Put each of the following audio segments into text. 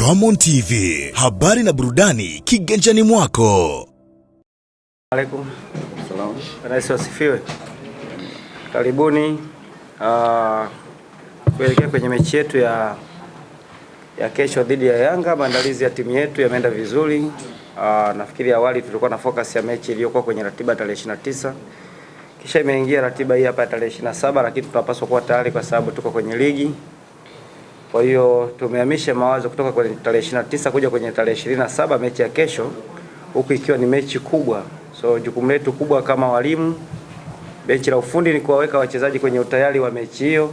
Ramon TV, habari na burudani kiganjani mwako. Alaikum. Salaam. Bwana Yesu asifiwe. Karibuni kuelekea kwenye mechi yetu ya kesho dhidi ya Yanga. Maandalizi ya timu yetu yameenda vizuri. Nafikiri awali tulikuwa na focus ya mechi iliyokuwa kwenye ratiba tarehe 29. Kisha imeingia ratiba hii hapa tarehe 27, lakini tunapaswa kuwa tayari kwa sababu tuko kwenye ligi. Kwa hiyo tumehamisha mawazo kutoka kwenye tarehe 29 kuja kwenye tarehe 27 mechi ya kesho, huku ikiwa ni mechi kubwa. So jukumu letu kubwa kama walimu, benchi la ufundi ni kuwaweka wachezaji kwenye utayari wa mechi hiyo.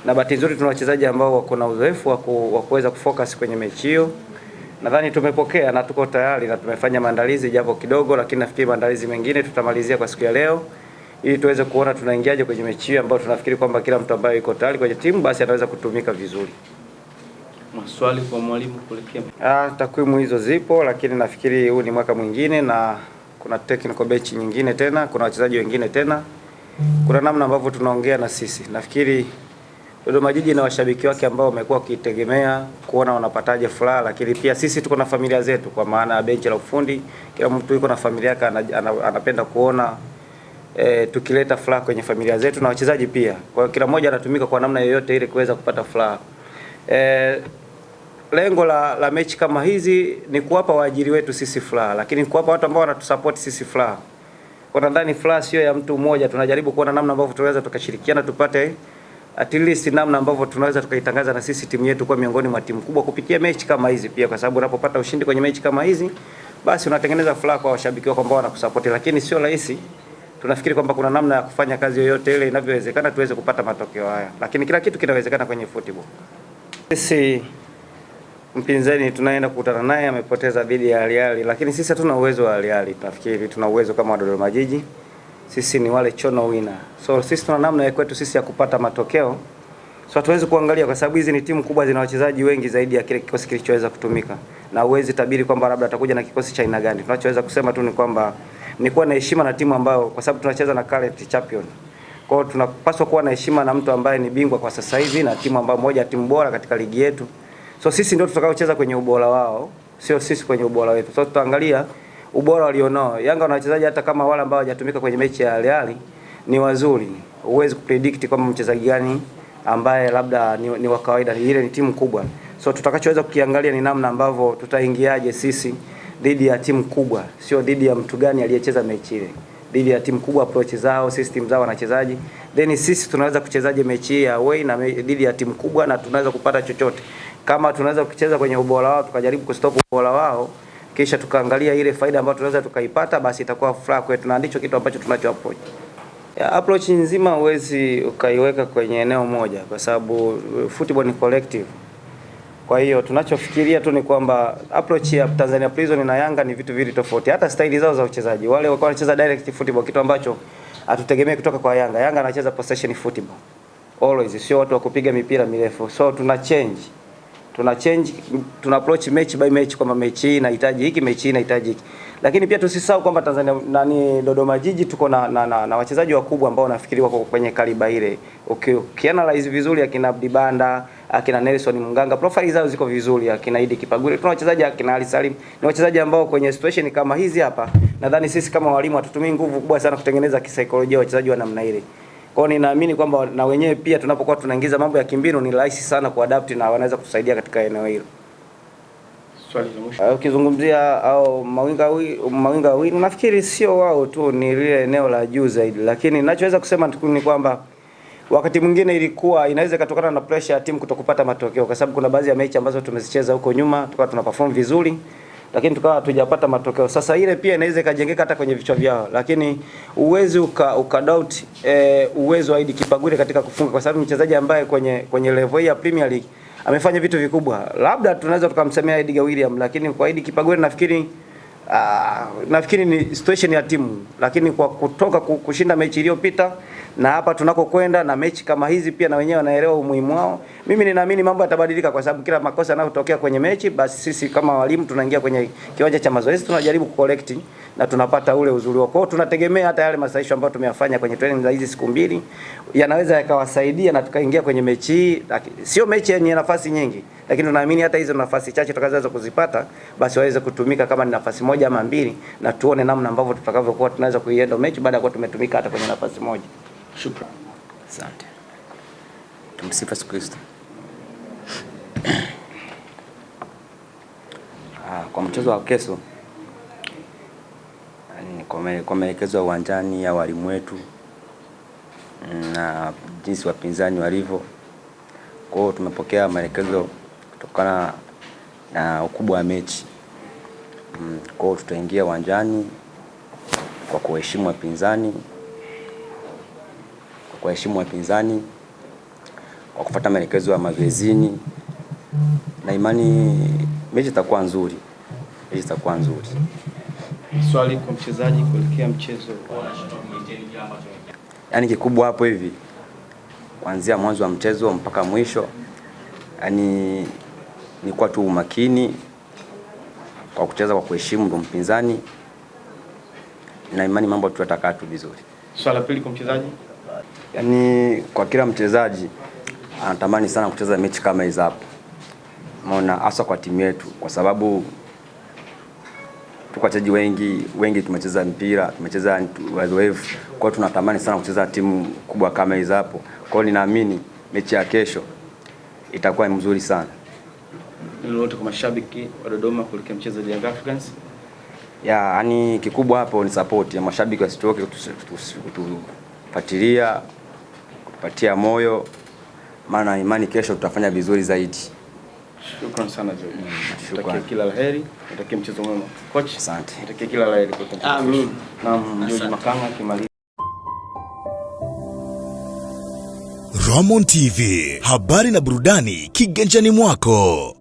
Na bahati nzuri tuna wachezaji ambao wako na uzoefu wa kuweza kufocus kwenye mechi hiyo. Nadhani tumepokea na tuko tayari na tumefanya maandalizi japo kidogo, lakini nafikiri maandalizi mengine tutamalizia kwa siku ya leo ili tuweze kuona tunaingiaje kwenye mechi hiyo ambayo tunafikiri kwamba kila mtu ambaye yuko tayari kwenye timu basi anaweza kutumika vizuri. Maswali kwa mwalimu kuelekea takwimu hizo zipo, lakini nafikiri huu ni mwaka mwingine na kuna technical bench nyingine tena, kuna wachezaji wengine tena. Kuna namna ambavyo tunaongea na sisi. Nafikiri Dodoma Jiji na washabiki wake ambao wamekuwa wakitegemea kuona wanapataje furaha, lakini pia sisi tuko na familia zetu, kwa maana benchi la ufundi kila mtu yuko na familia yake, anapenda kuona tukileta furaha kwenye familia zetu na wachezaji pia. Kwa hiyo kila mmoja anatumika kwa namna yoyote ile kuweza kupata furaha. Lengo la mechi kama hizi ni kuwapa waajiri wetu sisi furaha, lakini kuwapa watu ambao wanatusupport sisi furaha. Kwa nadhani furaha sio ya mtu mmoja, tunajaribu kuona namna ambavyo tunaweza tukashirikiana tupate at least namna ambavyo tunaweza tukaitangaza na sisi timu yetu kwa miongoni mwa timu kubwa kupitia mechi kama hizi pia, kwa sababu unapopata ushindi kwenye mechi kama hizi basi unatengeneza furaha kwa washabiki wako ambao wanakusupport, lakini sio rahisi. Tunafikiri kwamba kuna namna ya kufanya kazi yoyote ile inavyowezekana tuweze kupata matokeo haya, lakini kila kitu kinawezekana kwenye football. Sisi mpinzani tunaenda kukutana naye amepoteza dhidi ya Al Ahly, lakini sisi hatuna uwezo wa Al Ahly. Tunafikiri tuna uwezo kama Dodoma Jiji. Sisi ni wale chono winner. So sisi tuna namna ya kwetu sisi ya kupata matokeo. So hatuwezi kuangalia kwa sababu hizi ni timu kubwa, zina wachezaji wengi zaidi ya kile kikosi kilichoweza kutumika. Na uwezi tabiri kwamba labda atakuja na kikosi cha aina gani. Tunachoweza kusema tu ni kwamba ni kuwa na heshima na timu ambayo, kwa sababu tunacheza na current champion. Kwa hiyo tunapaswa kuwa na heshima na mtu ambaye ni bingwa kwa sasa hivi na timu ambayo moja ya timu bora katika ligi yetu. So sisi ndio tutakaocheza kwenye ubora wao, sio sisi kwenye ubora wetu. So tutaangalia ubora walionao. Yanga wana wachezaji hata kama wale ambao hawajatumika kwenye mechi ya Al Ahly ni wazuri. Huwezi kupredict kwamba mchezaji gani ambaye labda ni wa kawaida. Ile ni timu kubwa. So tutakachoweza kukiangalia ni namna ambavyo tutaingiaje sisi dhidi ya timu kubwa, sio dhidi ya mtu gani aliyecheza mechi ile. Dhidi ya timu kubwa, approach zao, system zao, wanachezaji. Then sisi tunaweza kuchezaje mechi ya away na dhidi ya timu kubwa na tunaweza kupata chochote. Kama tunaweza kucheza kwenye ubora wao tukajaribu kustop ubora wao, kisha tukaangalia ile faida ambayo tunaweza tukaipata, basi itakuwa furaha kwetu na ndicho kitu ambacho tunacho approach. Approach nzima huwezi ukaiweka kwenye eneo moja kwa sababu football ni collective. Kwa hiyo tunachofikiria tu ni kwamba approach ya Tanzania Prison na Yanga ni vitu viwili tofauti. Hata staili zao za uchezaji. Wale walikuwa wanacheza direct football, kitu ambacho hatutegemei kutoka kwa Yanga. Yanga anacheza possession football. Always sio watu wa kupiga mipira mirefu. So tuna change, tuna approach match by match kwamba mechi hii inahitaji hiki, mechi hii inahitaji hiki. Lakini pia tusisahau kwamba Tanzania Dodoma Jiji tuko na wachezaji wakubwa ambao nafikiri wako kwenye kaliba ile. Ukianalyze vizuri akina Abdi Banda, akina Nelson Munganga, profile zao ziko vizuri, akina Idi Kipagure. Tuna wachezaji akina Ali Salim. Ni wachezaji ambao kwenye situation kama hizi hapa, nadhani sisi kama walimu hatutumii nguvu kubwa sana kutengeneza kisaikolojia wachezaji wa namna ile. Kwa hiyo ninaamini kwamba na wenyewe pia tunapokuwa tunaingiza mambo ya kimbinu ni rahisi sana kuadapt na wanaweza kusaidia katika eneo hilo. Swali la mwisho. Ukizungumzia au mawinga wawili nafikiri sio wao tu, ni ile eneo la juu zaidi, lakini ninachoweza kusema ni kwamba wakati mwingine ilikuwa inaweza kutokana na pressure ya timu kutokupata matokeo, kwa sababu kuna baadhi ya mechi ambazo tumezicheza huko nyuma tukawa tuna perform vizuri lakini tukawa hatujapata matokeo. Sasa ile pia inaweza ikajengeka hata kwenye vichwa vyao, lakini uwezi doubt uwezo wa Idi Kipagure katika kufunga, kwa sababu mchezaji ambaye kwenye level ya Premier League amefanya vitu vikubwa. Labda tunaweza tukamsemea Edgar William, lakini kwa Idi Kipagure nafikiri ni situation ya timu, lakini kwa kutoka kushinda mechi iliyopita na hapa tunakokwenda na mechi kama hizi pia na wenyewe wanaelewa umuhimu wao, mimi ninaamini mambo yatabadilika, kwa sababu kila makosa yanayotokea kwenye mechi, basi sisi kama walimu tunaingia kwenye kiwanja cha mazoezi, tunajaribu kucollect na tunapata ule uzuri wao. Tunategemea hata yale masahisho ambayo tumeyafanya kwenye training za hizi siku mbili yanaweza yakawasaidia na tukaingia kwenye mechi hii. Sio mechi yenye nafasi nyingi, lakini tunaamini hata hizo nafasi chache tutakazoweza kuzipata basi waweze kutumika kama ni nafasi moja ama mbili, na tuone namna ambavyo tutakavyokuwa tunaweza kuienda mechi baada ya kuwa tumetumika hata kwenye nafasi moja. Shukrani. Asante. Tumsifu Yesu Kristo. Kwa mchezo wa kesho, kwa maelekezo ya uwanjani ya walimu wetu na jinsi wapinzani walivyo, kwa hiyo tumepokea maelekezo kutokana na ukubwa wa mechi. Kwa hiyo tutaingia uwanjani kwa kuheshimu wapinzani, kwa kufuata maelekezo ya mazoezini, na imani mechi itakuwa nzuri. Swali kwa mchezaji kuelekea mchezo. Yaani kikubwa hapo hivi, kuanzia mwanzo wa mchezo mpaka mwisho, yaani ni kwa tu umakini kwa kucheza kwa kuheshimu ndo mpinzani, na imani mambo tutakaa tu vizuri. Swali la pili kwa mchezaji. Yaani kwa kila mchezaji anatamani sana kucheza mechi kama hizo hapo. Maana hasa kwa timu yetu, kwa sababu tuko wachezaji wengi tumecheza mpira, tumecheza wazoefu. Kwa hiyo tunatamani sana kucheza timu kubwa kama hizo hapo. Kwa hiyo ninaamini mechi ya kesho itakuwa mzuri sana. Lolote kwa mashabiki wa Dodoma kuelekea mchezo wa Young Africans? Yaani kikubwa hapo ni support ya mashabiki, wasitoke kutufuatilia, kutupatia moyo, maana imani kesho tutafanya vizuri zaidi. Shukrani sana George. Natakia kila laheri, natakia mchezo mwema. Coach, asante. Natakia kila laheri kwa mchezo. Amin. Naam, George Makanga kimaliza. Ramon TV, habari na burudani kiganjani mwako.